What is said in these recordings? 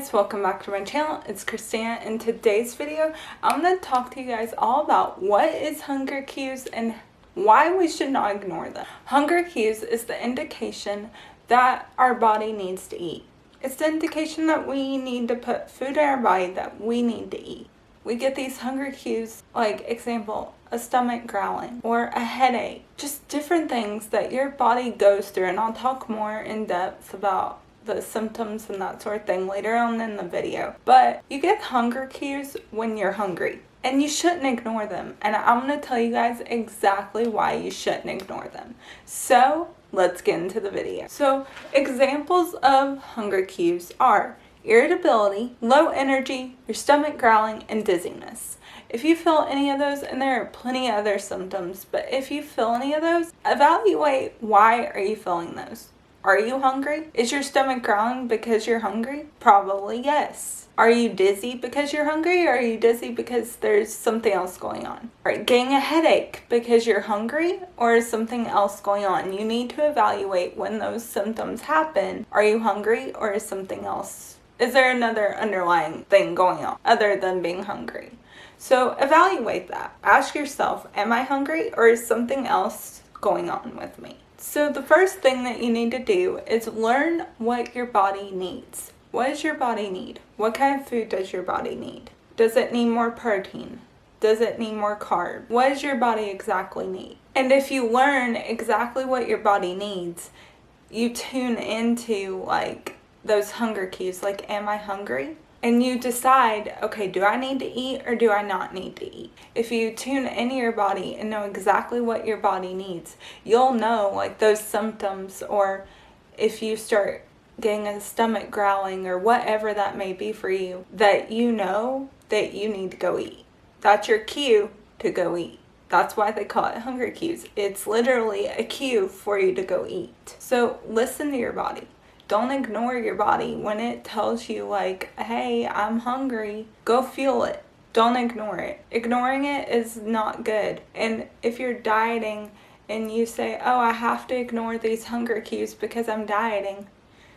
guys, welcome back to my channel. It's Christina. In today's video, I'm going to talk to you guys all about what is hunger cues and why we should not ignore them. Hunger cues is the indication that our body needs to eat. It's the indication that we need to put food in our body that we need to eat. We get these hunger cues, like example, a stomach growling or a headache, just different things that your body goes through, and I'll talk more in depth about the symptoms and that sort of thing later on in the video. But you get hunger cues when you're hungry, and you shouldn't ignore them, and I'm going to tell you guys exactly why you shouldn't ignore them. So let's get into the video. So examples of hunger cues are irritability, low energy, your stomach growling, and dizziness. If you feel any of those, and there are plenty of other symptoms, but if you feel any of those, evaluate why are you feeling those. Are you hungry? Is your stomach growling because you're hungry? Probably yes. Are you dizzy because you're hungry, or are you dizzy because there's something else going on? Are you getting a headache because you're hungry, or is something else going on? You need to evaluate when those symptoms happen. Are you hungry, or is something else? Is there another underlying thing going on other than being hungry? So evaluate that. Ask yourself, am I hungry, or is something else going on with me? So the first thing that you need to do is learn what your body needs. What does your body need? What kind of food does your body need? Does it need more protein? Does it need more carb? What does your body exactly need? And if you learn exactly what your body needs, you tune into like those hunger cues, like, am I hungry? And you decide, okay, do I need to eat or do I not need to eat? If you tune into your body and know exactly what your body needs, you'll know like those symptoms, or if you start getting a stomach growling or whatever that may be for you, that you know that you need to go eat. That's your cue to go eat. That's why they call it hunger cues. It's literally a cue for you to go eat. So listen to your body. Don't ignore your body when it tells you like, hey, I'm hungry. Go fuel it. Don't ignore it. Ignoring it is not good. And if you're dieting and you say, oh, I have to ignore these hunger cues because I'm dieting,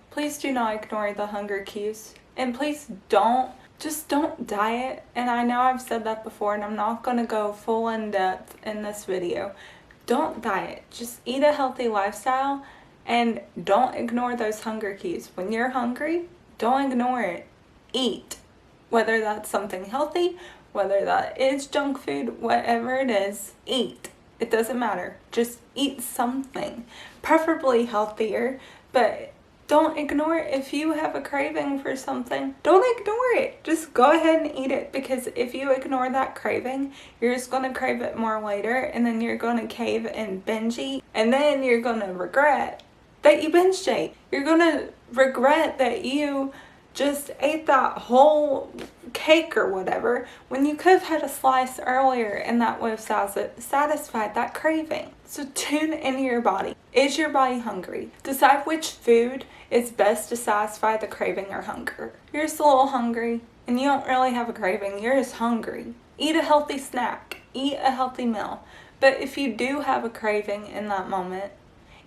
please do not ignore the hunger cues. And please don't diet. And I know I've said that before, and I'm not going to go full in depth in this video. Don't diet. Just eat a healthy lifestyle. And don't ignore those hunger cues. When you're hungry, don't ignore it. Eat. Whether that's something healthy, whether that is junk food, whatever it is, eat. It doesn't matter. Just eat something. Preferably healthier, but don't ignore it. If you have a craving for something, don't ignore it. Just go ahead and eat it, because if you ignore that craving, you're just going to crave it more later, and then you're going to cave and binge eat, and then you're going to regret that you binge ate. You're gonna regret that you just ate that whole cake or whatever when you could have had a slice earlier, and that would have satisfied that craving. So tune into your body. Is your body hungry? Decide which food is best to satisfy the craving or hunger. You're just a little hungry and you don't really have a craving. You're just hungry. Eat a healthy snack. Eat a healthy meal. But if you do have a craving in that moment,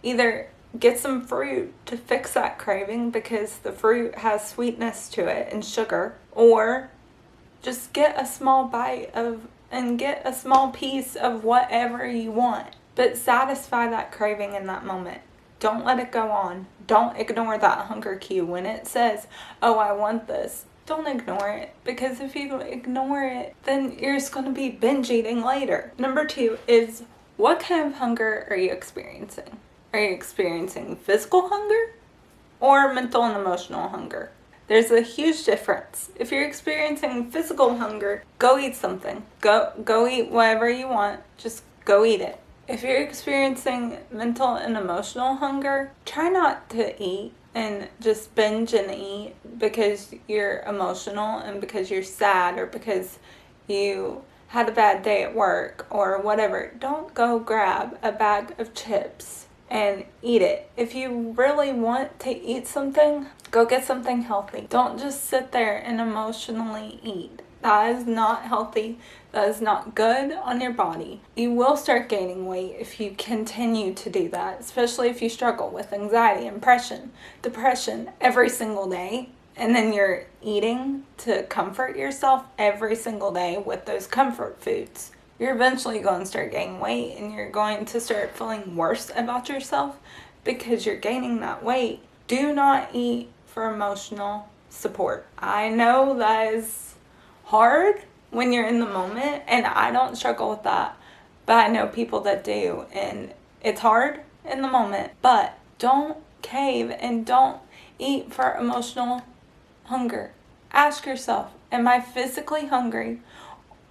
either get some fruit to fix that craving because the fruit has sweetness to it and sugar, or just get a small bite of and get a small piece of whatever you want, but satisfy that craving in that moment. Don't let it go on. Don't ignore that hunger cue when it says, oh, I want this. Don't ignore it, because if you ignore it, then you're just going to be binge eating later. Number 2 is, what kind of hunger are you experiencing? Are you experiencing physical hunger or mental and emotional hunger? There's a huge difference. If you're experiencing physical hunger, go eat something. Go eat whatever you want. Just go eat it. If you're experiencing mental and emotional hunger, try not to eat and just binge and eat because you're emotional and because you're sad or because you had a bad day at work or whatever. Don't go grab a bag of chips and eat it. If you really want to eat something, go get something healthy. Don't just sit there and emotionally eat. That is not healthy. That is not good on your body. You will start gaining weight if you continue to do that, especially if you struggle with anxiety and depression every single day. and then you're eating to comfort yourself every single day with those comfort foods, you're eventually going to start gaining weight, and you're going to start feeling worse about yourself because you're gaining that weight. Do not eat for emotional support. I know that is hard when you're in the moment, and I don't struggle with that, but I know people that do, and it's hard in the moment. But don't cave and don't eat for emotional hunger. Ask yourself, am I physically hungry,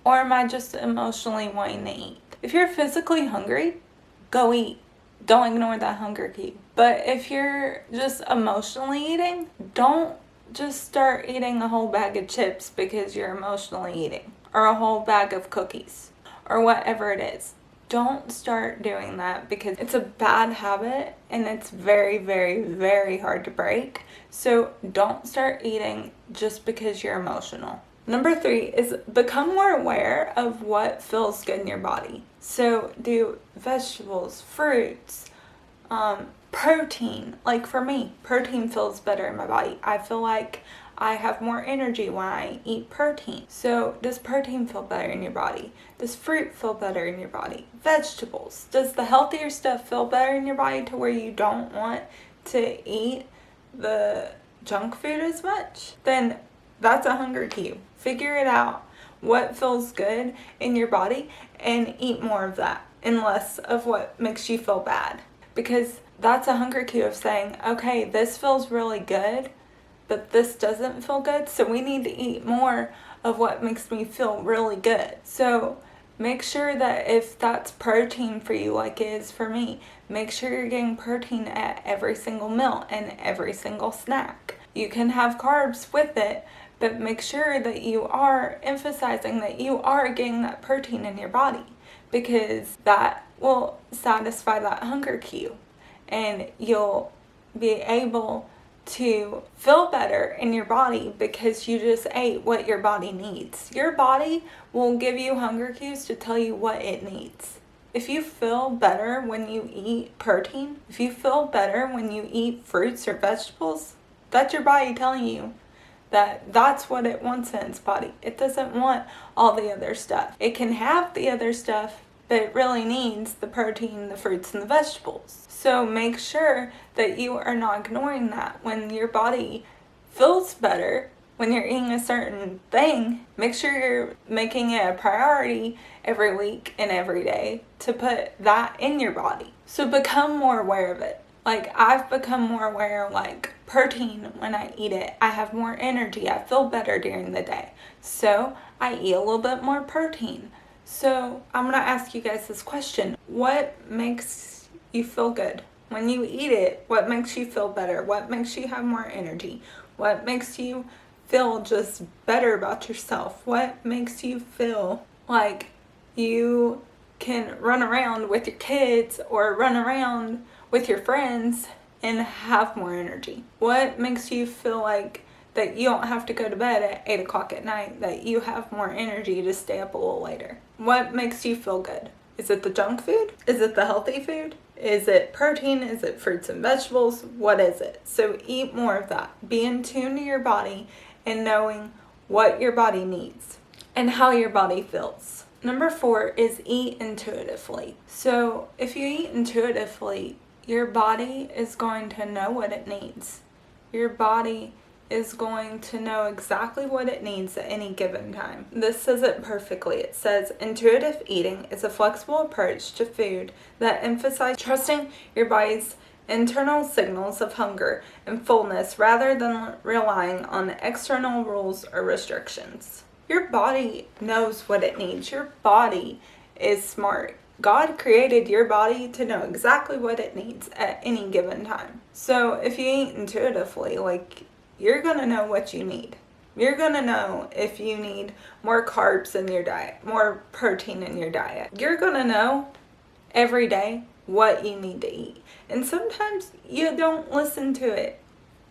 or am I just emotionally wanting to eat? If you're physically hungry, go eat. Don't ignore that hunger cue. But if you're just emotionally eating, don't just start eating a whole bag of chips because you're emotionally eating, or a whole bag of cookies, or whatever it is. Don't start doing that because it's a bad habit, and it's very, very, very hard to break. So don't start eating just because you're emotional. Number 3 is become more aware of what feels good in your body. So do vegetables, fruits, protein. Like for me, protein feels better in my body. I feel like I have more energy when I eat protein. So does protein feel better in your body? Does fruit feel better in your body? Vegetables. Does the healthier stuff feel better in your body to where you don't want to eat the junk food as much? Then that's a hunger cue. Figure it out. What feels good in your body and eat more of that and less of what makes you feel bad. Because that's a hunger cue of saying, okay, this feels really good, but this doesn't feel good, so we need to eat more of what makes me feel really good. So make sure that if that's protein for you like it is for me, make sure you're getting protein at every single meal and every single snack. You can have carbs with it, but make sure that you are emphasizing that you are getting that protein in your body, because that will satisfy that hunger cue, and you'll be able to feel better in your body because you just ate what your body needs. Your body will give you hunger cues to tell you what it needs. If you feel better when you eat protein, if you feel better when you eat fruits or vegetables, that's your body telling you that that's what it wants in its body. It doesn't want all the other stuff. It can have the other stuff, but it really needs the protein, the fruits, and the vegetables. So make sure that you are not ignoring that. When your body feels better, when you're eating a certain thing, make sure you're making it a priority every week and every day to put that in your body. So become more aware of it. Like, I've become more aware, like, protein, when I eat it, I have more energy. I feel better during the day. So I eat a little bit more protein. So I'm going to ask you guys this question. What makes you feel good? When you eat it, what makes you feel better? What makes you have more energy? What makes you feel just better about yourself? What makes you feel like you can run around with your kids or run around with your friends and have more energy? What makes you feel like that you don't have to go to bed at 8 o'clock at night, that you have more energy to stay up a little later? What makes you feel good? Is it the junk food? Is it the healthy food? Is it protein? Is it fruits and vegetables? What is it? So eat more of that. Be in tune to your body and knowing what your body needs and how your body feels. Number 4 is eat intuitively. So if you eat intuitively, your body is going to know what it needs. Your body is going to know exactly what it needs at any given time. This says it perfectly. It says, intuitive eating is a flexible approach to food that emphasizes trusting your body's internal signals of hunger and fullness rather than relying on external rules or restrictions. Your body knows what it needs. Your body is smart. God created your body to know exactly what it needs at any given time. So if you eat intuitively, like, you're going to know what you need. You're going to know if you need more carbs in your diet, more protein in your diet. You're going to know every day what you need to eat. And sometimes you don't listen to it.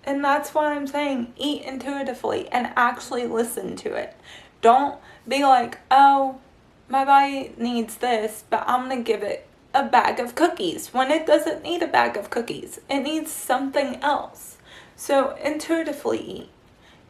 And that's why I'm saying eat intuitively and actually listen to it. Don't be like, oh, my body needs this, but I'm going to give it a bag of cookies when it doesn't need a bag of cookies. It needs something else. So intuitively eat.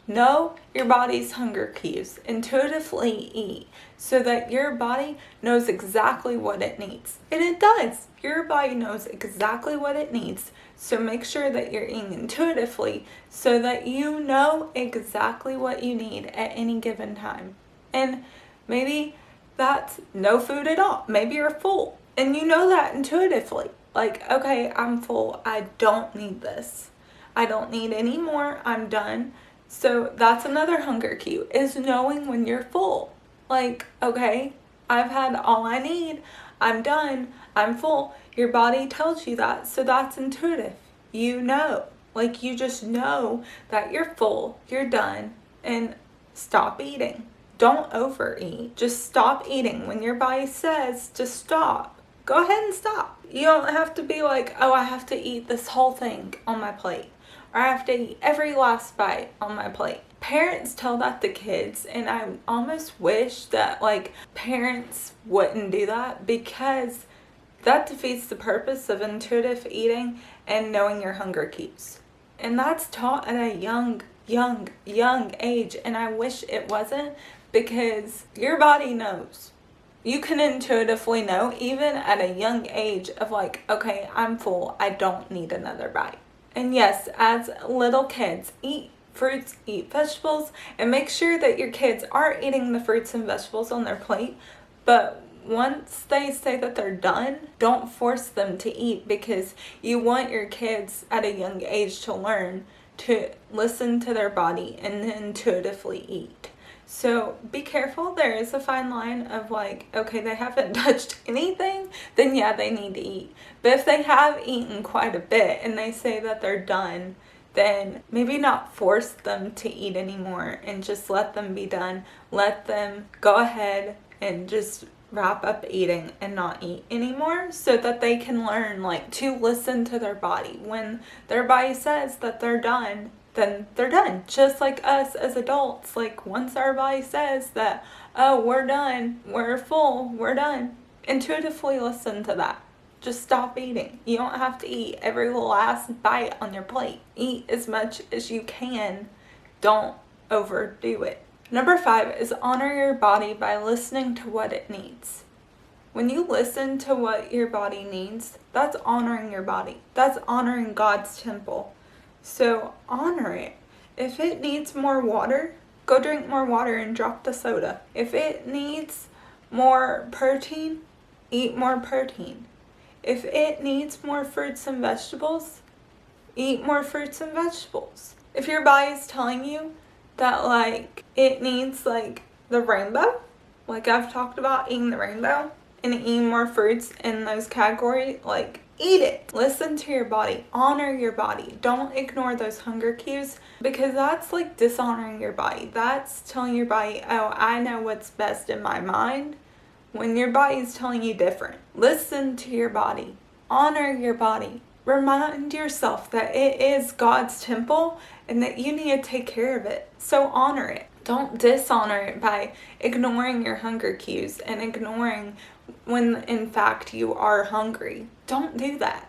Know your body's hunger cues. Intuitively eat so that your body knows exactly what it needs. And it does. Your body knows exactly what it needs. So make sure that you're eating intuitively so that you know exactly what you need at any given time. And maybe that's no food at all. Maybe you're full and you know that intuitively. Like, okay, I'm full. I don't need this. I don't need any more. I'm done. So that's another hunger cue, is knowing when you're full. Like, okay, I've had all I need. I'm done. I'm full. Your body tells you that. So that's intuitive. You know. Like, you just know that you're full, you're done, and stop eating. Don't overeat. Just stop eating. When your body says to stop, go ahead and stop. You don't have to be like, oh, I have to eat this whole thing on my plate, or I have to eat every last bite on my plate. Parents tell that to kids, and I almost wish that like parents wouldn't do that, because that defeats the purpose of intuitive eating and knowing your hunger cues. And that's taught at a young age, and I wish it wasn't, because your body knows. You can intuitively know even at a young age of like, okay, I'm full, I don't need another bite. And yes, as little kids, eat fruits, eat vegetables, and make sure that your kids are eating the fruits and vegetables on their plate. But once they say that they're done, don't force them to eat, because you want your kids at a young age to learn to listen to their body and intuitively eat. So be careful. There is a fine line of like, okay, they haven't touched anything, then yeah, they need to eat. But if they have eaten quite a bit and they say that they're done, then maybe not force them to eat anymore and just let them be done. Let them go ahead and just wrap up eating and not eat anymore, so that they can learn like to listen to their body. When their body says that they're done, then they're done. Just like us as adults, like once our body says that, oh, we're done, we're full, we're done, intuitively listen to that. Just stop eating. You don't have to eat every last bite on your plate. Eat as much as you can. Don't overdo it. Number 5 is honor your body by listening to what it needs. When you listen to what your body needs, that's honoring your body. That's honoring God's temple. So honor it. If it needs more water, go drink more water and drop the soda. If it needs more protein, eat more protein. If it needs more fruits and vegetables, eat more fruits and vegetables. If your body's telling you that like it needs like the rainbow, like I've talked about eating the rainbow and eating more fruits in those categories, like eat it. Listen to your body. Honor your body. Don't ignore those hunger cues, because that's like dishonoring your body. That's telling your body, oh, I know what's best in my mind, when your body is telling you different. Listen to your body. Honor your body. Remind yourself that it is God's temple and that you need to take care of it. So honor it. Don't dishonor it by ignoring your hunger cues and ignoring when in fact you are hungry. Don't do that.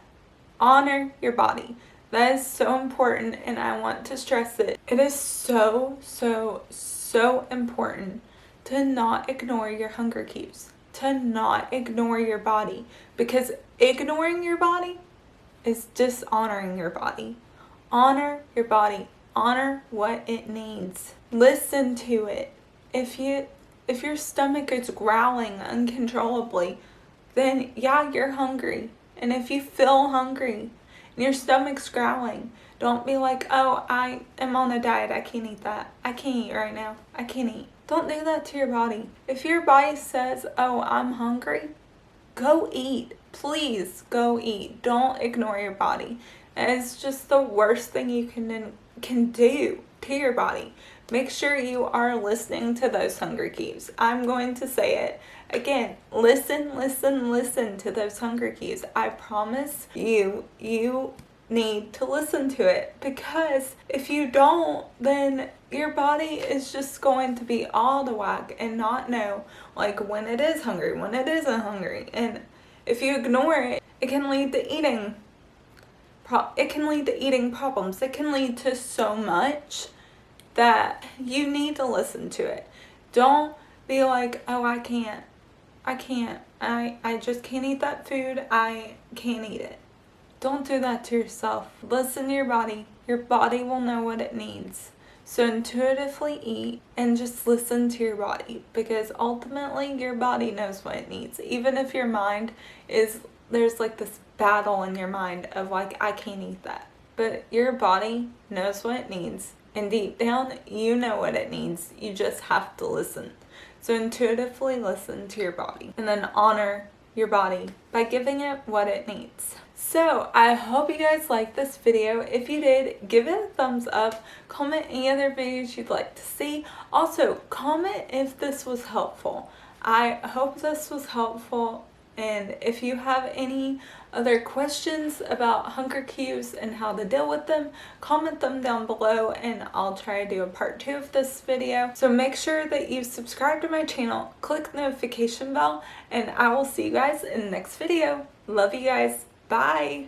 Honor your body. That is so important, and I want to stress it. It is so important to not ignore your hunger cues, to not ignore your body, because ignoring your body is dishonoring your body. Honor your body. Honor what it needs. Listen to it. If your stomach is growling uncontrollably, then yeah, you're hungry. And if you feel hungry and your stomach's growling, don't be like, oh, I am on a diet, I can't eat that. I can't eat right now. I can't eat. Don't do that to your body. If your body says, oh, I'm hungry, go eat. Please go eat. Don't ignore your body. It's just the worst thing you can do to your body. Make sure you are listening to those hunger cues. I'm going to say it again. Listen to those hunger cues. I promise you need to listen to it, because if you don't, then your body is just going to be all the whack and not know like when it is hungry, when it isn't hungry. And if you ignore it, it can lead to eating problems. It can lead to so much that you need to listen to it. Don't be like, oh, I can't, I just can't eat that food, I can't eat it. Don't do that to yourself. Listen to your body. Your body will know what it needs. So intuitively eat and just listen to your body, because ultimately your body knows what it needs. Even if your mind is, there's like this battle in your mind of like, I can't eat that. But your body knows what it needs. And deep down, you know what it needs. You just have to listen. So intuitively listen to your body and then honor your body by giving it what it needs. So I hope you guys liked this video. If you did, give it a thumbs up. Comment any other videos you'd like to see. Also, comment if this was helpful. I hope this was helpful. And if you have any other questions about hunger cues and how to deal with them, comment them down below and I'll try to do a part 2 of this video. So make sure that you subscribe to my channel, click the notification bell, and I will see you guys in the next video. Love you guys. Bye.